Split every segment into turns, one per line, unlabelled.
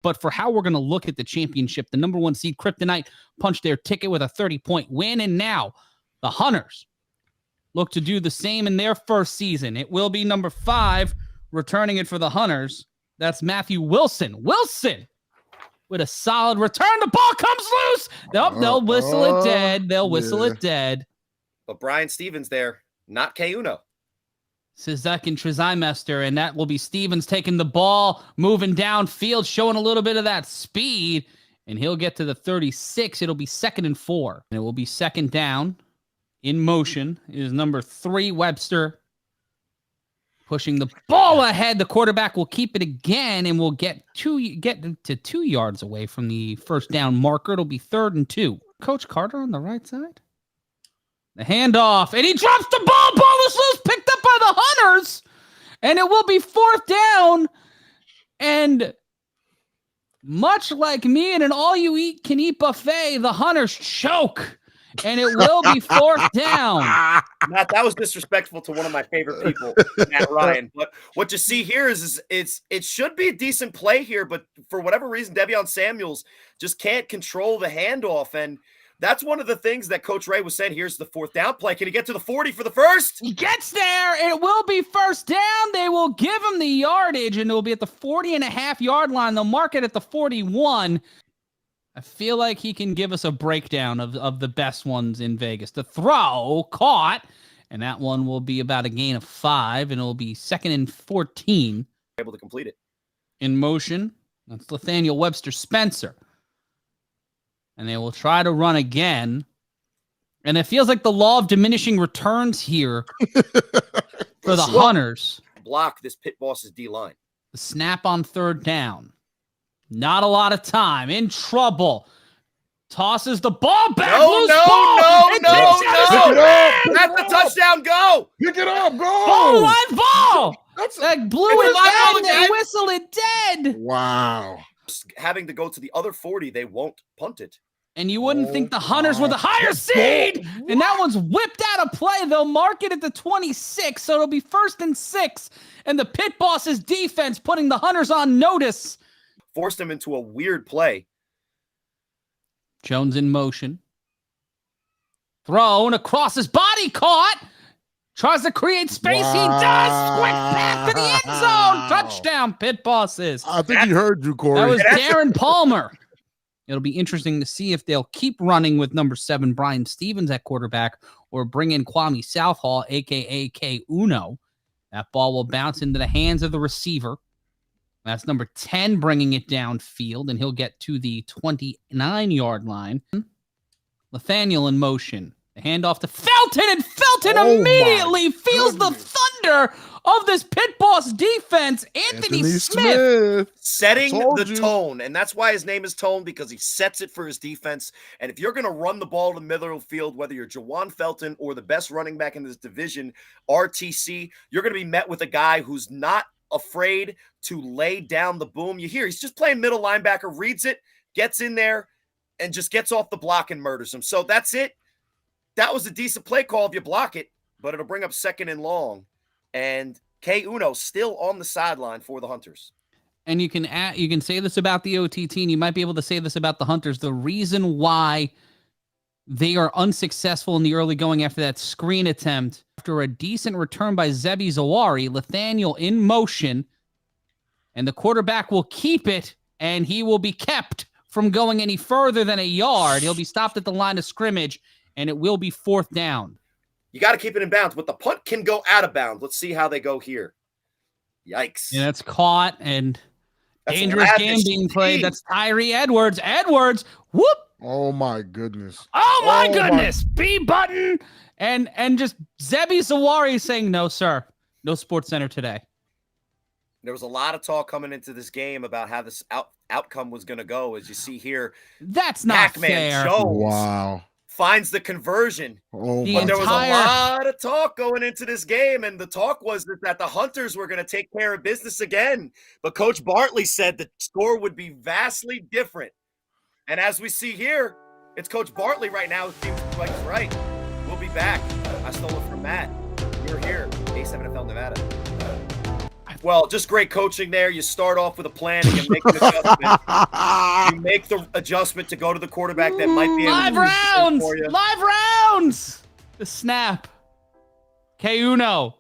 But for how we're going to look at the championship, the number 1 seed Kryptonite punched their ticket with a 30-point win. And now the Hunters look to do the same in their first season. It will be number 5 returning it for the Hunters. That's Matthew Wilson. Wilson with a solid return. The ball comes loose. They'll whistle it dead. They'll whistle it dead.
But Brian Stevens there, not K-Uno.
Sizek and Trizimester, and that will be Stevens taking the ball, moving downfield, showing a little bit of that speed, and he'll get to the 36. It'll be 2nd and 4, and it will be 2nd down. In motion is number 3, Webster, pushing the ball ahead. The quarterback will keep it again, and will get to 2 yards away from the first down marker. It'll be 3rd and 2. Coach Carter on the right side. The handoff, and he drops the ball. Ball is loose, picked up by the Hunters, and it will be 4th down. And much like me in an all-you-can-eat buffet, the Hunters choke, and it will be 4th down.
Matt, that was disrespectful to one of my favorite people, Matt Ryan. But what you see here is it should be a decent play here, but for whatever reason, Devion Samuels just can't control the handoff, and that's one of the things that Coach Ray was saying. Here's the 4th down play. Can he get to the 40 for the first?
He gets there. It will be 1st down. They will give him the yardage, and it will be at the 40.5-yard line. They'll mark it at the 41. I feel like he can give us a breakdown of the best ones in Vegas. The throw caught, and that one will be about a gain of 5, and it will be 2nd and 14.
Able to complete it.
In motion, that's Nathaniel Webster Spencer. And they will try to run again. And it feels like the law of diminishing returns here for the Hunters.
Block this pit boss's D-line.
The snap on 3rd down. Not a lot of time. In trouble. Tosses the ball back.
No. That's the touchdown. Go.
Pick it up. Go.
Ball, live ball. That blew it
live
dead. They whistle it dead.
Wow.
Having to go to the other 40, they won't punt it.
And you wouldn't think the Hunters were the higher seed. And that one's whipped out of play. They'll mark it at the 26, so it'll be 1st and 6. And the pit boss's defense putting the Hunters on notice.
Forced them into a weird play.
Jones in motion. Thrown across his body, caught. Tries to create space. Wow. He does. Quick pass to the end zone. Touchdown, pit bosses.
I think he heard you, Corey.
That was Darren Palmer. It'll be interesting to see if they'll keep running with number 7, Brian Stevens at quarterback, or bring in Kwame Southall, a.k.a. K-Uno. That ball will bounce into the hands of the receiver. That's number 10 bringing it downfield, and he'll get to the 29-yard line. Nathaniel in motion. The handoff to Felton, and Felton immediately feels the thunder of this pit boss defense. Anthony Smith
setting the tone, and that's why his name is Tone, because he sets it for his defense. And if you're going to run the ball to the middle of the field, whether you're Jawan Felton or the best running back in this division, RTC, you're going to be met with a guy who's not afraid to lay down the boom. You hear he's just playing middle linebacker, reads it, gets in there, and just gets off the block and murders him. So that's it. That was a decent play call if you block it, but it'll bring up 2nd and long. And K-Uno still on the sideline for the Hunters.
And you can say this about the OTT, and you might be able to say this about the Hunters. The reason why they are unsuccessful in the early going after that screen attempt, after a decent return by Zebi Zawari, Nathaniel in motion, and the quarterback will keep it, and he will be kept from going any further than a yard. He'll be stopped at the line of scrimmage, and it will be 4th down.
You got to keep it in bounds, but the punt can go out of bounds. Let's see how they go here. Yikes.
And that's caught, and dangerous game being played. That's Tyree Edwards. Edwards, whoop.
Oh, my goodness.
Oh, my goodness. B button. And just Zebi Zawari saying, no, sir. No Sports Center today.
There was a lot of talk coming into this game about how this outcome was going to go, as you see here.
That's not
Pac-Man
fair.
Jones
Wow.
finds the conversion.
Oh,
But there was a lot of talk going into this game, and the talk was that the Hunters were going to take care of business again. But Coach Bartley said the score would be vastly different. And as we see here, it's Coach Bartley right now who seems like he's right. We'll be back. I stole it from Matt. You're here, A7FL Nevada.
I
Well, just great coaching there. You start off with a plan and you make an adjustment. You make the adjustment to go to the quarterback that might be able
Live
to
rounds!
for you.
Live rounds! The snap. K-Uno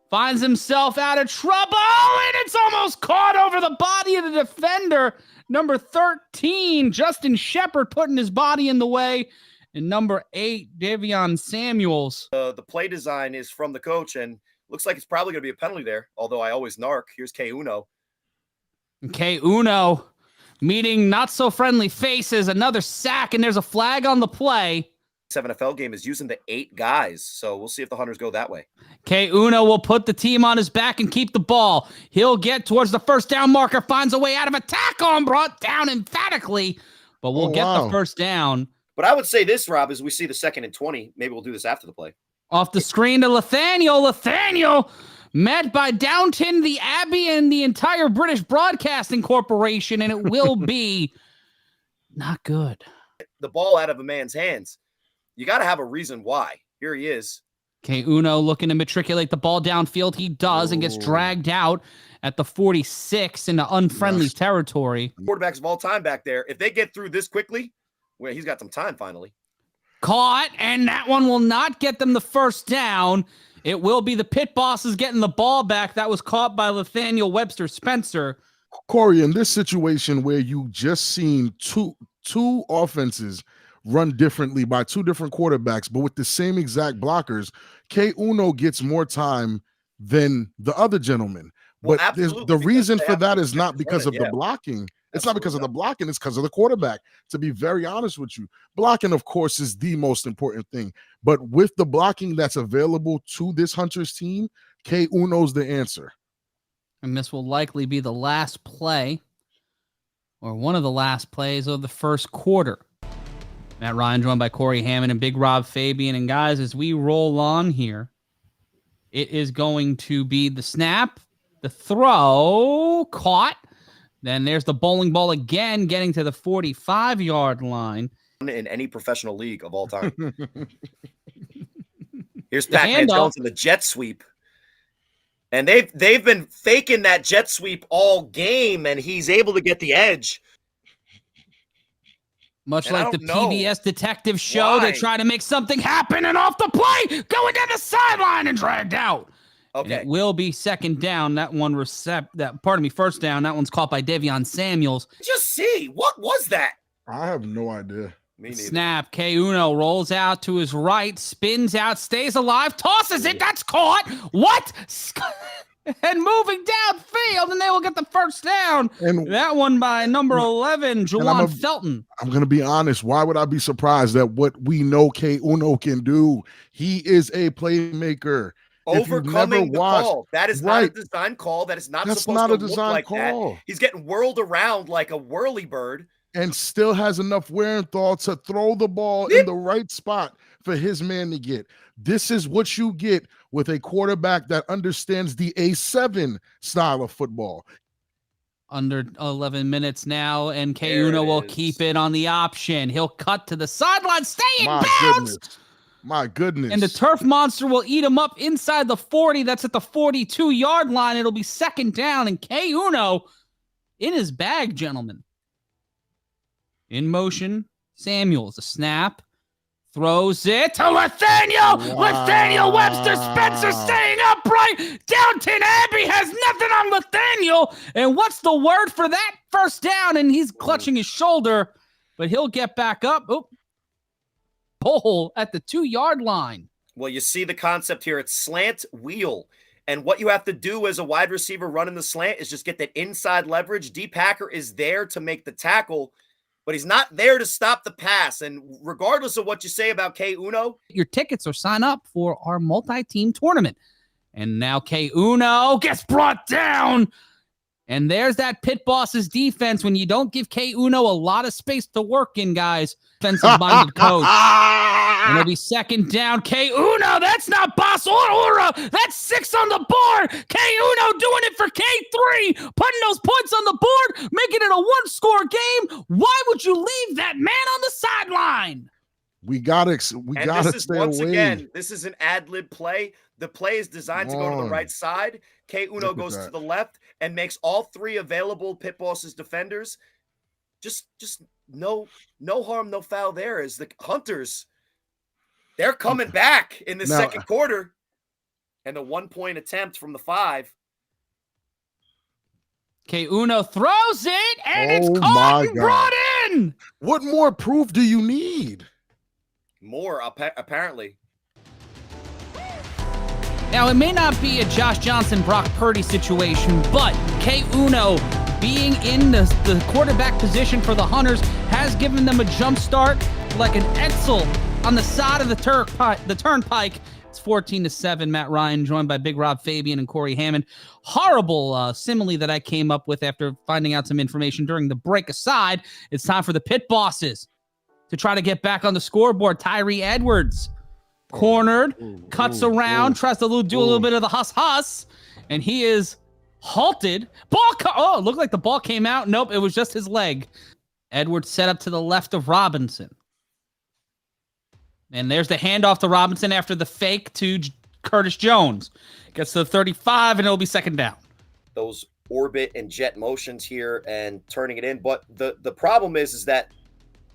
finds himself out of trouble, and it's almost caught over the body of the defender. Number 13, Justin Shepard, putting his body in the way. And number 8, Davion Samuels.
The play design is from the coach, and looks like it's probably going to be a penalty there, although I always narc. Here's K-Uno.
K-Uno meeting not-so-friendly faces. Another sack, and there's a flag on the play.
A7FL game is using the 8 guys, so we'll see if the Hunters go that way.
K-Uno will put the team on his back and keep the ball. He'll get towards the first down marker, finds a way out of a tackle, brought down emphatically, but we'll get the first down.
But I would say this, Rob, as we see the 2nd and 20, maybe we'll do this after the play.
Off the screen to Nathaniel. Nathaniel met by Downton, the Abbey, and the entire British Broadcasting Corporation, and it will be not good.
The ball out of a man's hands. You got to have a reason why. Here he is.
K-Uno looking to matriculate the ball downfield. He does and gets dragged out at the 46 into unfriendly territory.
Quarterbacks of all time back there. If they get through this quickly, well, he's got some time finally.
Caught, and that one will not get them the first down. It will be the pit bosses getting the ball back. That was caught by Nathaniel Webster Spencer.
Corey, in this situation where you just seen two offenses run differently by 2 different quarterbacks, but with the same exact blockers, K-Uno gets more time than the other gentleman.
Well,
but the reason for that is not because of the blocking. It's not because of the blocking. It's because of the quarterback, to be very honest with you. Blocking, of course, is the most important thing. But with the blocking that's available to this Hunters team, K-Uno's the answer.
And this will likely be the last play, or one of the last plays of the first quarter. Matt Ryan joined by Corey Hammond and Big Rob Fabian. And guys, as we roll on here, it is going to be the snap, the throw, caught. Then there's the bowling ball again, getting to the 45-yard line.
In any professional league of all time. Here's Pac-Man Jones in the jet sweep. And they've been faking that jet sweep all game, and he's able to get the edge.
Much like the PBS detective show, they try to make something happen, and off the play, going down the sideline and dragged out. Okay. And it will be second down. That one first down. That one's caught by Davion Samuels.
Just see. What was that?
I have no idea.
Me neither.
Snap. K-Uno rolls out to his right, spins out, stays alive, tosses it. That's caught. What? And moving downfield, and they will get the first down. And that one by number 11, Juwan Felton.
I'm going to be honest. Why would I be surprised at what we know K-Uno can do? He is a playmaker.
Overcoming the call. That is not a design call. That is not supposed to look like
call.
That. He's getting whirled around like a whirly bird.
And still has enough wear and thaw to throw the ball in the right spot for his man to get. This is what you get with a quarterback that understands the A7 style of football.
Under 11 minutes now, and K-Uno will keep it on the option. He'll cut to the sideline, stay in bounds.
My goodness.
And the turf monster will eat him up inside the 40. That's at the 42-yard line. It'll be second down, and K-Uno in his bag, gentlemen. In motion, Samuels, a snap, throws it to Nathaniel. Wow. Nathaniel Webster Spencer staying upright. Downton Abbey has nothing on Nathaniel. And what's the word for that? First down, and he's clutching his shoulder, but he'll get back up. Oh, pole at the 2-yard line.
Well, you see the concept here. It's slant wheel. And what you have to do as a wide receiver running the slant is just get that inside leverage. D. Packer is there to make the tackle, but he's not there to stop the pass. And regardless of what you say about K-Uno,
your tickets are sign up for our multi-team tournament. And now K-Uno gets brought down. And there's that pit boss's defense when you don't give K-Uno a lot of space to work in, guys. Defensive-minded coach. And it'll be second down. K-Uno, that's not Boss Aura. That's 6 on the board. K-Uno doing it for K3, putting those points on the board, making it a one-score game. Why would you leave that man on the sideline?
We gotta stay
once
away.
Again, this is an ad-lib play. The play is designed to go to the right side. K Uno goes to the left and makes all 3 available Pit Boss's defenders. Just no harm, no foul there, as the Hunters, they're coming back in the second quarter. And a 1-point attempt from the 5.
K Uno throws it, and it's caught and brought in.
What more proof do you need?
More, apparently.
Now, it may not be a Josh Johnson, Brock Purdy situation, but K Uno being in the quarterback position for the Hunters has given them a jump start like an Edsel on the side of the turnpike. It's 14-7. Matt Ryan joined by Big Rob Fabian and Corey Hammond. Horrible simile that I came up with after finding out some information during the break aside. It's time for the Pit Bosses to try to get back on the scoreboard. Tyree Edwards cornered, cuts around, tries to do a little bit of the huss, and he is halted. Ball looked like the ball came out. Nope, it was just his leg. Edwards set up to the left of Robinson. And there's the handoff to Robinson after the fake to Curtis Jones. Gets to the 35, and it'll be second down.
Those orbit and jet motions here and turning it in. But the problem is that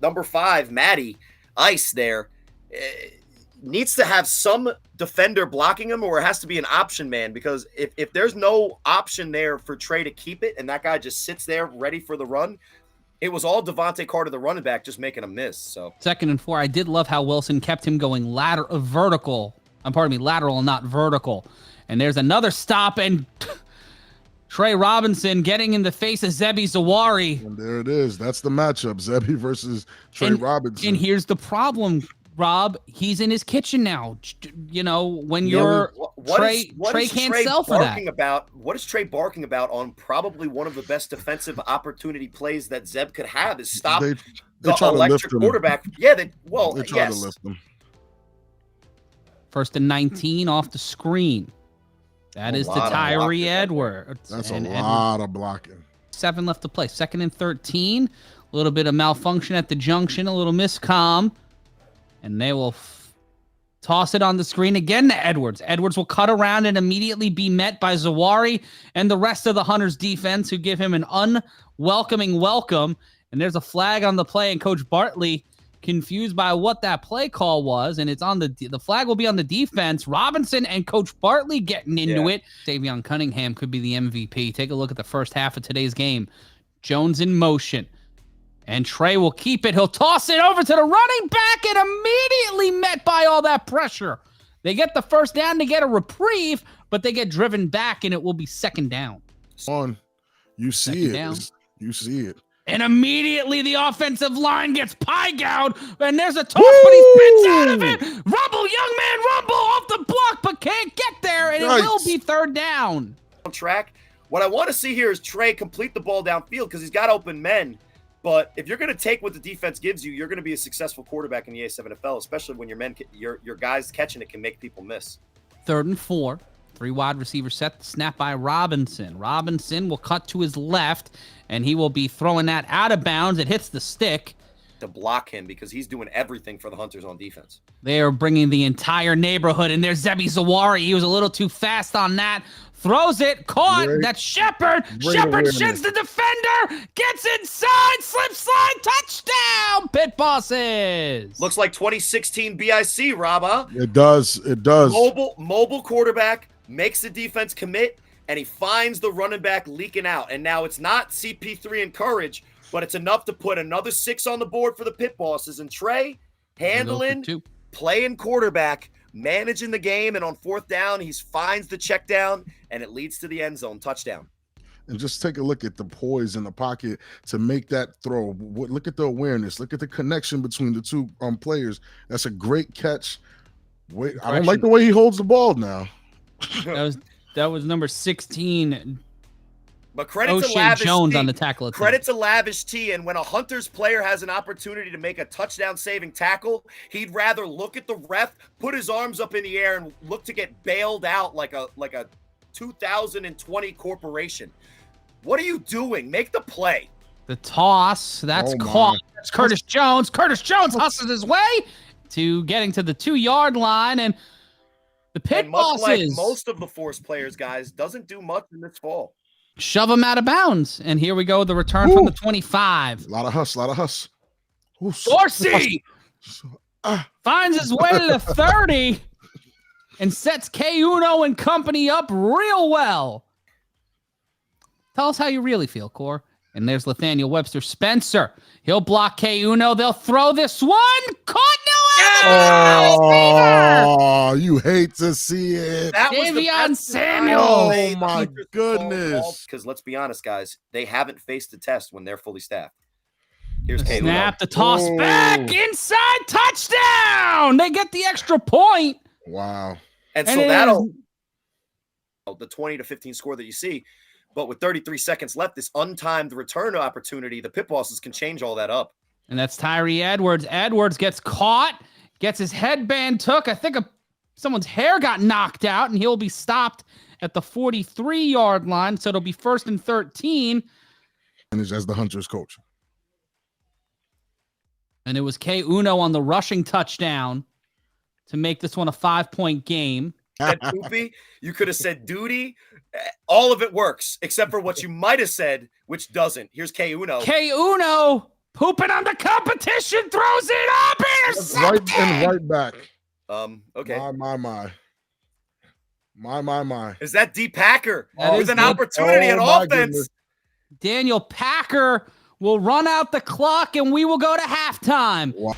number 5, Matty, Ice there, needs to have some defender blocking him, or it has to be an option man, because if there's no option there for Trey to keep it and that guy just sits there ready for the run, it was all Devontae Carter, the running back, just making a miss. So
2nd and 4. I did love how Wilson kept him going lateral and not vertical. And there's another stop, and Trey Robinson getting in the face of Zebi Zawari.
And there it is. That's the matchup, Zebi versus Trey Robinson.
And here's the problem, Rob. He's in his kitchen now. You know, when you're Trey can't sell for that.
What is Trey barking about on probably one of the best defensive opportunity plays that Zeb could have is stop the electric quarterback. Yeah, they try to lift him.
1st and 19 off the screen. That is to Tyree Edwards.
That's a lot of blocking.
7 left to play. 2nd and 13. A little bit of malfunction at the junction, a little miscomm. And they will toss it on the screen again to Edwards. Edwards will cut around and immediately be met by Zawari and the rest of the Hunters defense, who give him an unwelcoming welcome. And there's a flag on the play, and Coach Bartley confused by what that play call was, and it's on the flag will be on the defense. Robinson and Coach Bartley getting into it. Davion Cunningham could be the MVP. Take a look at the first half of today's game. Jones in motion. And Trey will keep it. He'll toss it over to the running back, and immediately met by all that pressure. They get the first down to get a reprieve, but they get driven back, and it will be second down.
You see it. You see it.
And immediately the offensive line gets pie-gouged, and there's a toss, but he spins out of it. Rumble, young man, rumble off the block, but can't get there, and it will be third down.
On track. What I want to see here is Trey complete the ball downfield because he's got open men. But if you're going to take what the defense gives you, you're going to be a successful quarterback in the A7FL, especially when your guys catching it can make people miss.
3rd and 4. 3 wide receivers set. The snap by Robinson. Robinson will cut to his left, and he will be throwing that out of bounds. It hits the stick.
To block him because he's doing everything for the Hunters on defense.
They are bringing the entire neighborhood, and there's Zebi Zawari. He was a little too fast on that. Throws it, caught. That's Shepard. Shepard shins the defender, gets inside, slip slide, touchdown, Pit Bosses.
Looks like 2016 BIC, Rob, huh?
It does.
Mobile quarterback makes the defense commit, and he finds the running back leaking out. And now it's not CP3 and courage, but it's enough to put another 6 on the board for the Pit Bosses. And Trey handling, playing quarterback, managing the game, and on 4th down, he finds the check down, and it leads to the end zone touchdown.
And just take a look at the poise in the pocket to make that throw. Look at the awareness. Look at the connection between the two players. That's a great catch. I don't like the way he holds the ball now.
That was number 16.
But credit to Lavish
Jones
T.
on the tackle.
Credit to Lavish T. And when a Hunters player has an opportunity to make a touchdown-saving tackle, he'd rather look at the ref, put his arms up in the air, and look to get bailed out like a 2020 corporation. What are you doing? Make the play.
The toss. That's caught. That's Curtis Jones. Curtis Jones hustles his way to getting to the 2-yard line, and The pit
And much like
bosses
most of the Force players, guys, doesn't do much in this fall.
shove him out of bounds. And here we go. The return from the 25.
A lot of hus.
Dorsey finds his way to the 30 and sets K Uno and company up real well. Tell us how you really feel, Core. And there's Nathaniel Webster Spencer. He'll block K Uno. They'll throw this one. Caught
Oh, you hate to see it.
That was the
Davion
best
Samuel.
Oh my goodness.
Because let's be honest, guys, they haven't faced the test when they're fully staffed. Here's K.
Snap, the toss back, inside, touchdown. They get the extra point.
Wow.
And so that'll the 20 to 15 score that you see. But with 33 seconds left, this untimed return opportunity, the pit bosses can change all that up.
And that's Tyree Edwards. Edwards gets caught, gets his headband took. I think someone's hair got knocked out, and he'll be stopped at the 43-yard line. So it'll be 1st and 13.
And it's as the Hunters coach.
And it was K Uno on the rushing touchdown to make this one a 5-point game.
Said Poopy, you could have said duty. All of it works, except for what you might have said, which doesn't. Here's K Uno.
K Uno pooping on the competition, throws it up, intercepted.
Right back.
Okay.
My.
Is that D Packer
That
with
is
an
good.
opportunity on
my
offense?
goodness.
Daniel Packer will run out the clock, and we will go to halftime.
Wow.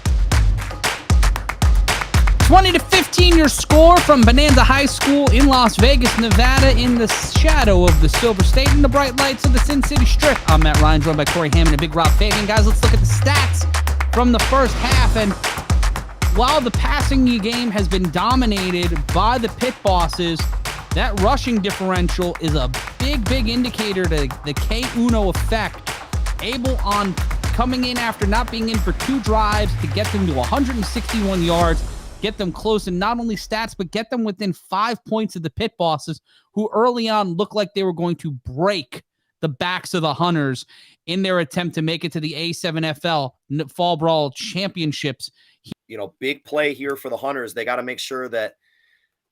20 to 15, your score from Bonanza High School in Las Vegas, Nevada, in the shadow of the Silver State and the bright lights of the Sin City Strip. I'm Matt Ryan, joined by Corey Hammond and Big Rob Fagan. Guys, let's look at the stats from the first half. And while the passing game has been dominated by the pit bosses, that rushing differential is a big indicator to the K Uno effect. Able on coming in after not being in for 2 drives to get them to 161 yards. Get them close in not only stats, but get them within 5 points of the pit bosses, who early on looked like they were going to break the backs of the Hunters in their attempt to make it to the A7FL Fall Brawl Championships.
You know, big play here for the Hunters. They got to make sure that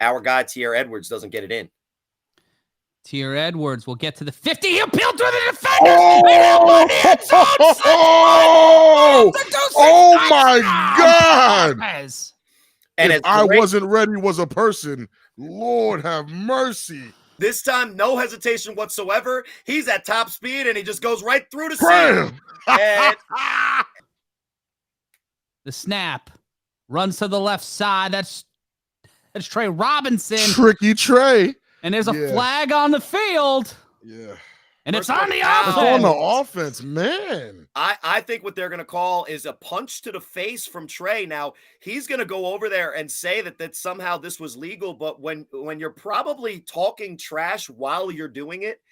our guy, Tier Edwards, doesn't get it in.
Tier Edwards will get to the 50. He'll peel through the defenders.
Oh my God.
And
if I wasn't ready was a person, Lord have mercy.
This time, no hesitation whatsoever. He's at top speed, and he just goes right through the seam. And
the snap runs to the left side. That's Trey Robinson.
Tricky Trey.
And there's a flag on the field.
Yeah.
And it's on the
It's
offense.
on the offense, man.
I think what they're going to call is a punch to the face from Trey. Now, he's going to go over there and say that somehow this was legal, but when you're probably talking trash while you're doing it,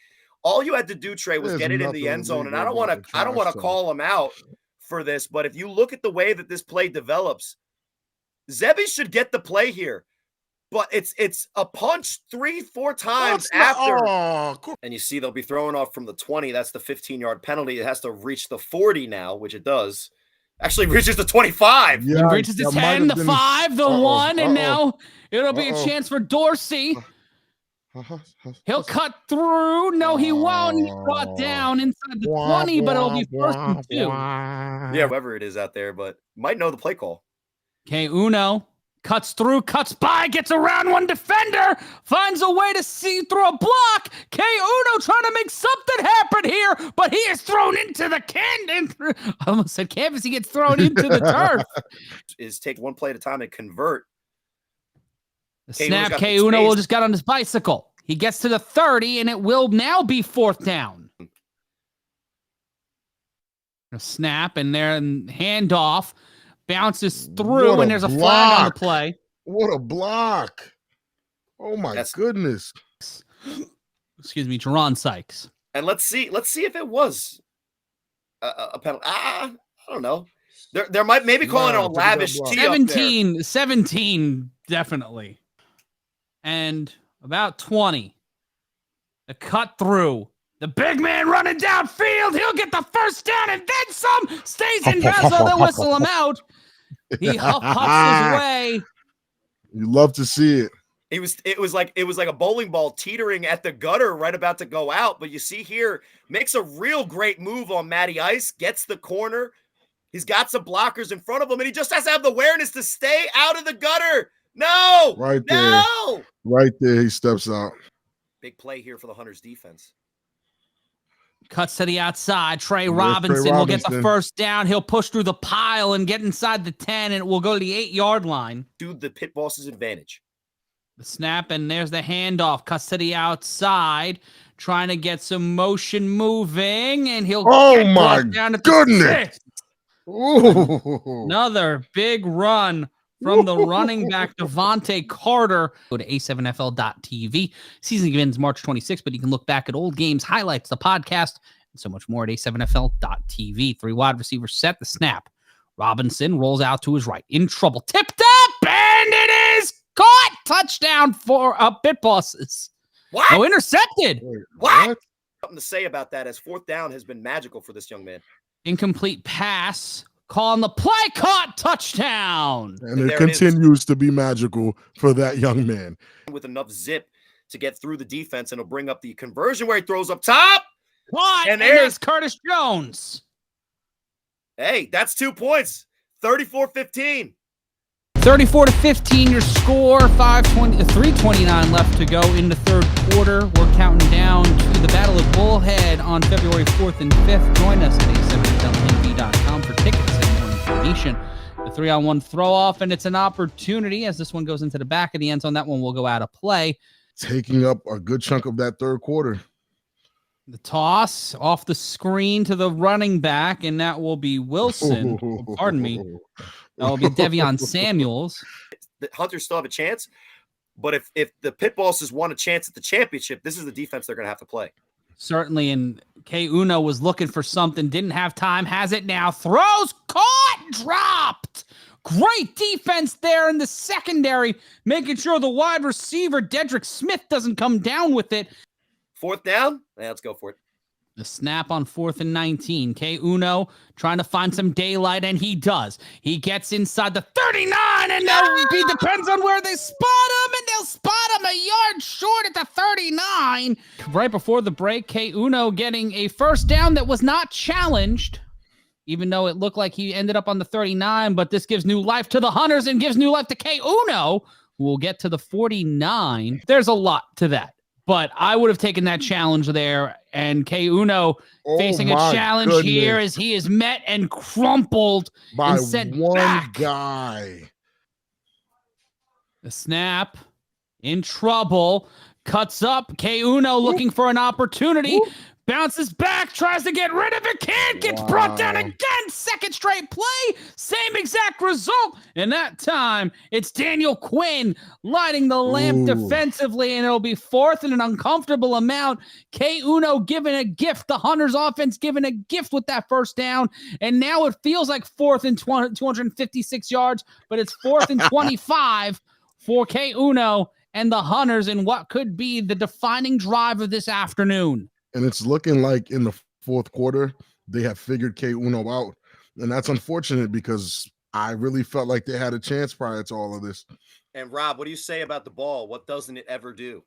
all you had to do, Trey, was get it in the end zone. And I don't want to call him out for this, but if you look at the way that this play develops, Zebby should get the play here. But it's a punch 3-4 times after. And you see they'll be throwing off from the 20. That's the 15-yard penalty. It has to reach the 40 now, which it does. Actually reaches the 25.
Yeah, it reaches the 10, the 5, the 1, and now it'll be a chance for Dorsey. He'll cut through. No, he won't. He's brought down inside the 20, but it'll be 1st and 2.
Yeah, whoever it is out there, but might know the play call.
K Uno cuts through, cuts by, gets around one defender, finds a way to see through a block. K Uno trying to make something happen here, but he is thrown into the I almost said canvas. He gets thrown into the turf.
Is take one play at a time and convert.
The snap, K Uno will just got on his bicycle. He gets to the 30, and it will now be 4th down. A snap, and then handoff. Bounces through, and there's a flag on the play.
What a block. Oh, my goodness.
Excuse me, Jerron Sykes.
And let's see if it was a penalty. I don't know. There might maybe calling it a lavish tee
17, definitely. And about 20. The cut through. The big man running downfield. He'll get the 1st down and then some. Stays in bounds, so they'll whistle him out. He huffs his way.
You love to see it.
It was like a bowling ball teetering at the gutter, right about to go out. But you see here, makes a real great move on Matty Ice, gets the corner. He's got some blockers in front of him, and he just has to have the awareness to stay out of the gutter. No,
Right there.
no.
Right there, he steps out.
Big play here for the Hunters defense.
Cuts to the outside. Trey
There's
Robinson
Trey
will get the
Robinson.
first down. He'll push through the pile and get inside the 10, and it will go to the 8-yard line.
To the pit boss's advantage.
The snap, and there's the handoff. Cuts to the outside, trying to get some motion moving, and he'll get brought down at the
goodness.
6. Another big run from the running back, Devontae Carter. Go to A7FL.tv. Season begins March 26th, but you can look back at old games, highlights, the podcast, and so much more at A7FL.tv. 3 wide receivers set, the snap. Robinson rolls out to his right. In trouble. Tipped up, and it is caught. Touchdown for Pit Bosses.
What?
No, intercepted.
Wait,
What? Something to say about that, as 4th down has been magical for this young man.
Incomplete pass. Call on the play, caught, touchdown.
And it continues to be magical for that young man.
With enough zip to get through the defense, and he'll bring up the conversion where he throws up top.
Caught,
and
there's Curtis Jones.
Hey, that's 2 points. 34-15.
34-15, your score. 3:29 left to go in the third quarter. We're counting down to the Battle of Bullhead on February 4th and 5th. Join us at A7FLTV.com for tickets and more information. The 3-on-1 throw-off, and it's an opportunity as this one goes into the back of the end zone. That one will go out of play.
Taking up a good chunk of that third quarter.
The toss off the screen to the running back, and that will be Wilson. Pardon me. That will be Devion Samuels.
The Hunters still have a chance, but if the Pit Bosses want a chance at the championship, this is the defense they're going to have to play.
Certainly, and K. Uno was looking for something, didn't have time, has it now, throws, caught, dropped. Great defense there in the secondary, making sure the wide receiver, Dedrick Smith, doesn't come down with it.
4th down? Yeah, let's go for it.
The snap on 4th and 19. K. Uno trying to find some daylight, and he does. He gets inside the 39, and he depends on where they spot him, and they'll spot him a yard short at the 39. Right before the break, K. Uno getting a first down that was not challenged, even though it looked like he ended up on the 39, but this gives new life to the Hunters and gives new life to K. Uno, who will get to the 49. There's a lot to that. But I would have taken that challenge there, and K. Uno facing a challenge here as he is met and crumpled
by
and sent
one
back.
guy.
The snap, in trouble, cuts up. K. Uno looking for an opportunity. Bounces back, tries to get rid of it, can't, gets brought down again. Second straight play, same exact result. And that time, it's Daniel Quinn lighting the lamp defensively, and it'll be 4th and an uncomfortable amount. K. Uno giving a gift, the Hunters offense giving a gift with that first down. And now it feels like 4th and 256 yards, but it's 4th and 25 for K. Uno and the Hunters in what could be the defining drive of this afternoon.
And it's looking like in the fourth quarter, they have figured K. Uno out. And that's unfortunate because I really felt like they had a chance prior to all of this.
And Rob, what do you say about the ball? What doesn't it ever do?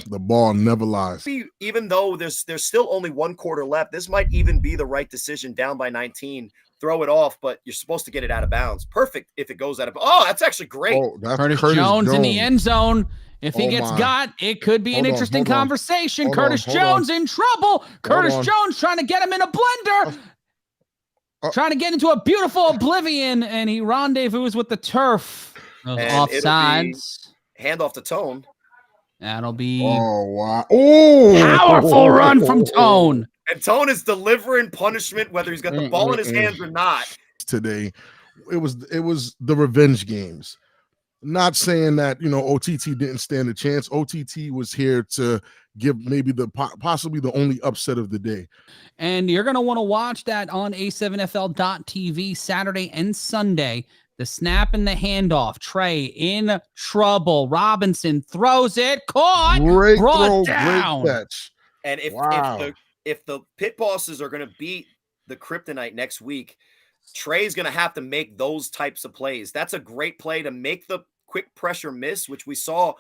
The ball never lies.
Even though there's still only 1 quarter left, this might even be the right decision down by 19. Throw it off, but you're supposed to get it out of bounds. Perfect if it goes out of bounds. Oh, that's actually great.
Oh, that's
Curtis Jones in the end zone. If he gets got, it could be an interesting conversation. Curtis Jones in trouble. Curtis Jones trying to get him in a blender. Trying to get into a beautiful oblivion, and he rendezvous with the turf. Offsides.
Handoff to Tone.
That'll be
powerful
run from Tone.
And Tone is delivering punishment, whether he's got the ball in his hands or not.
Today, it was the revenge games. Not saying that, OTT didn't stand a chance. OTT was here to give maybe possibly the only upset of the day.
And you're going to want to watch that on A7FL.tv Saturday and Sunday. The snap and the handoff. Trey in trouble. Robinson throws it. Caught.
Great
brought
throw,
down.
great catch.
And if the Pit Bosses are going to beat the Kryptonite next week, Trey's going to have to make those types of plays. That's a great play to make the quick pressure miss, which we saw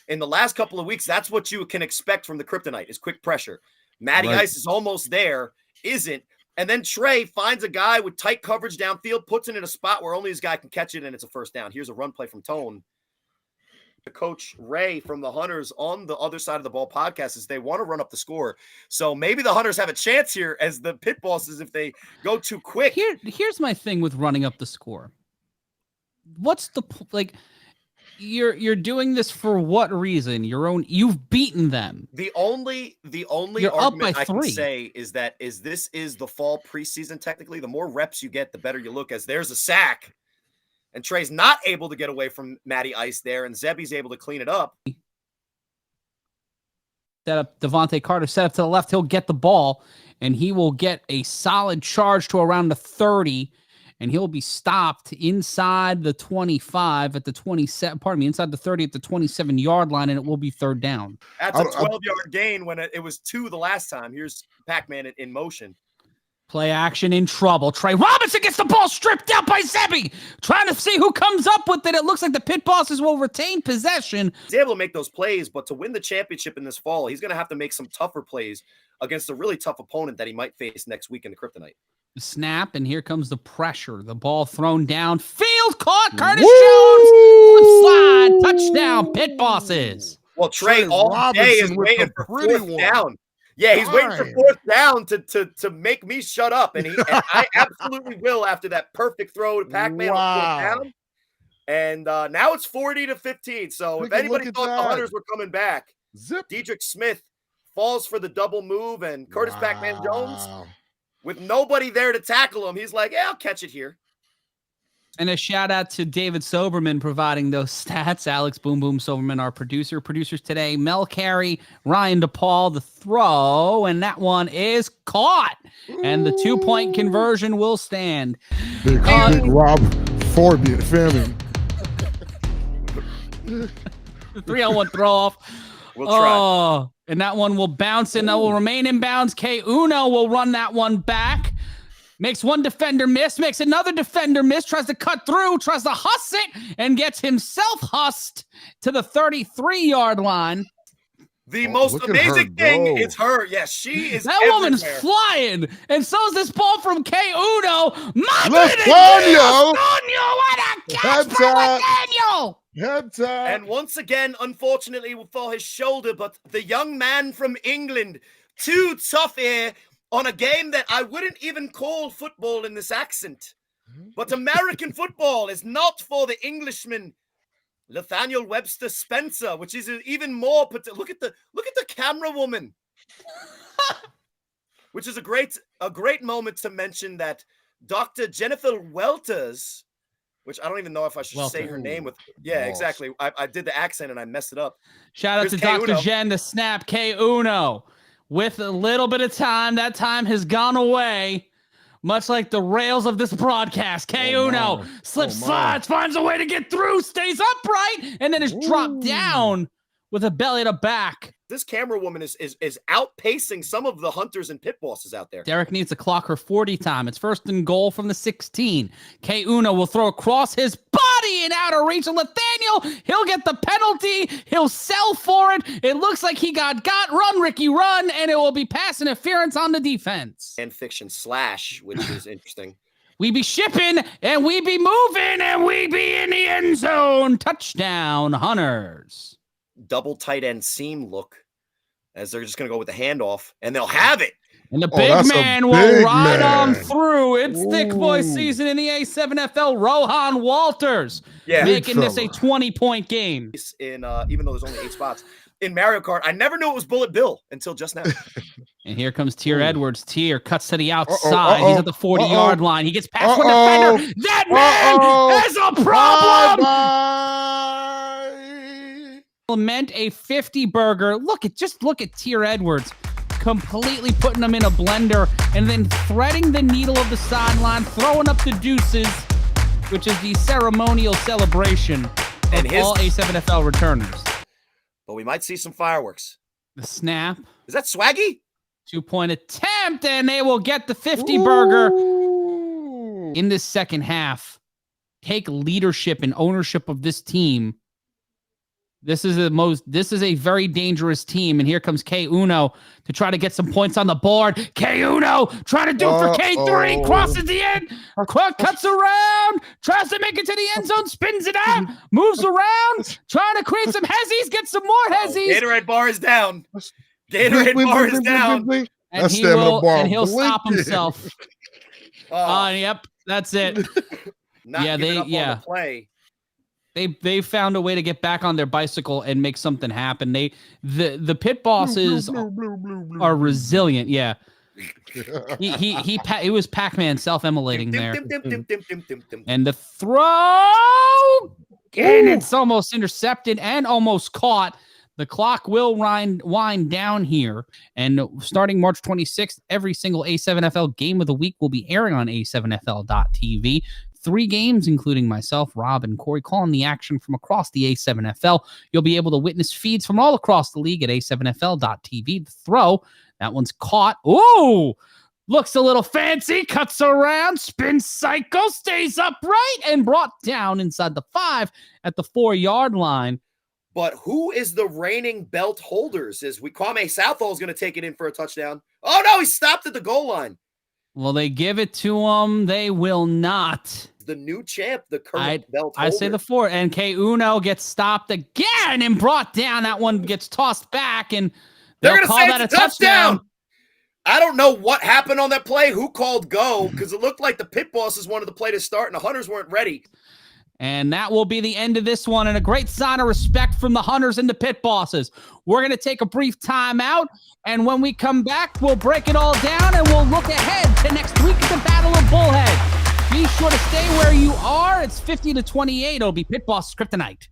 in the last couple of weeks, that's what you can expect from the Kryptonite is quick pressure. Matty Ice is almost there, isn't. And then Trey finds a guy with tight coverage downfield, puts it in a spot where only his guy can catch it, and it's a first down. Here's a run play from Tone. The coach Ray from the Hunters on the other side of the ball podcast is they want to run up the score. So maybe the Hunters have a chance here as the pit bosses if they go too quick.
Here's my thing with running up the score. What's the like? You're doing this for what reason? You've beaten them.
The only argument I can say is that this is the fall preseason. Technically, the more reps you get, the better you look. As there's a sack, and Trey's not able to get away from Matty Ice there, and Zebby's able to clean it up.
Set up Devontae Carter, set up to the left. He'll get the ball, and he will get a solid charge to around the 30. And he'll be stopped inside the 25 at the 27, inside the 30 at the 27-yard line, and it will be third down.
That's a 12-yard gain when it was 2 the last time. Here's Pac-Man in motion.
Play action in trouble. Trey Robinson gets the ball stripped out by Zebby. Trying to see who comes up with it. It looks like the pit bosses will retain possession.
He's able to make those plays, but to win the championship in this fall, he's going to have to make some tougher plays against a really tough opponent that he might face next week in the Kryptonite.
Snap, and here comes the pressure. The ball thrown down. Field caught. Curtis Jones. Flip slide. Touchdown. Pit bosses.
Well, Trey all
Robinson
day is waiting for fourth down. Yeah, he's waiting for fourth down to make me shut up. And I absolutely will after that perfect throw to Pac-Man on fourth down. And now it's 40-15. So if anybody thought the Hunters were coming back, Dedrick Smith falls for the double move, and Curtis Pac-Man Jones, with nobody there to tackle him, he's like, yeah, I'll catch it here.
And a shout out to David Soberman providing those stats. Alex Boom Boom Soberman, our producer. Producers today, Mel Carey, Ryan DePaul, the throw, and that one is caught. And the 2-point conversion will stand.
Big Rob Forbian family.
The 3-on-1 throw off.
We'll try.
And that one will bounce and that will remain in bounds. K Uno will run that one back. Makes one defender miss, makes another defender miss, tries to cut through, tries to huss it, and gets himself hussed to the 33-yard line.
The most amazing thing is her. Yes, she is
That woman's flying. And so is this ball from K Uno.
Nathaniel!
What a catch for Nathaniel!
And once again, unfortunately, for his shoulder, but the young man from England, too tough here on a game that I wouldn't even call football in this accent. But American football is not for the Englishman, Nathaniel Webster Spencer, which is even more. Look at the camera woman, which is a great moment to mention that Dr. Jennifer Welters, which I don't even know if I should say her name with. Yeah, exactly. I did the accent and I messed it up.
Shout out to Dr. Jen, the snap, K Uno. With a little bit of time, that time has gone away, much like the rails of this broadcast. K Uno slips, slides, finds a way to get through, stays upright, and then is dropped down with a belly to back.
This camera woman is outpacing some of the Hunters and pit bosses out there.
Derek needs to clock her 40 time. It's first and goal from the 16. K Uno will throw across his body and out of reach of Nathaniel. He'll get the penalty. He'll sell for it. It looks like he got run, Ricky, run, and it will be pass interference on the defense.
And fiction slash, which is interesting.
We be shipping, and we be moving, and we be in the end zone. Touchdown, Hunters.
Double tight end seam look as they're just going to go with the handoff, and they'll have it.
And the big man will ride on through. It's thick boy season in the A7FL. Rohan Walters making this a 20-point game.
In even though there's only 8 spots in Mario Kart, I never knew it was Bullet Bill until just now.
And here comes Tier Edwards. Tier cuts to the outside. He's at the 40-yard line. He gets past one defender. That man has a problem. Meant a 50 burger. Look at Tier Edwards completely putting them in a blender and then threading the needle of the sideline, throwing up the deuces, which is the ceremonial celebration of all A7FL returners.
But we might see some fireworks.
The snap.
Is that Swaggy?
2-point attempt, and they will get the 50 burger in this second half. Take leadership and ownership of this team. This is a very dangerous team, and here comes K Uno to try to get some points on the board. K Uno trying to do it for K3, crosses the end, cuts around, tries to make it to the end zone, spins it out, moves around, trying to create some hezzies, get some more hezzies.
Gatorade bar is down. Gatorade bar is down.
And he'll stop himself. Yep, that's it.
The play.
They found a way to get back on their bicycle and make something happen. The pit bosses are resilient. Yeah, he was Pac-Man self-immolating there, and the throw, and it's almost intercepted and almost caught. The clock will wind down here, and starting March 26th, every single A7FL game of the week will be airing on A7FL.tv. 3 games, including myself, Rob, and Corey, calling the action from across the A7FL. You'll be able to witness feeds from all across the league at A7FL.tv. The throw, that one's caught. Ooh, looks a little fancy, cuts around, spin cycle, stays upright, and brought down inside the 5 at the 4-yard line.
But who is the reigning belt holders? Kwame Southall is going to take it in for a touchdown. Oh, no, he stopped at the goal line.
Will they give it to him? They will not.
The new champ, the current belt holder.
I say the 4. And K Uno gets stopped again and brought down. That one gets tossed back, and they'll call that a touchdown.
I don't know what happened on that play. Who called go? Because it looked like the pit bosses wanted the play to start, and the Hunters weren't ready.
And that will be the end of this one, and a great sign of respect from the Hunters and the pit bosses. We're going to take a brief time out, and when we come back, we'll break it all down, and we'll look ahead to next week at the Battle of Bullhead. Be sure to stay where you are. It's 50-28. It'll be Pit Boss Kryptonite.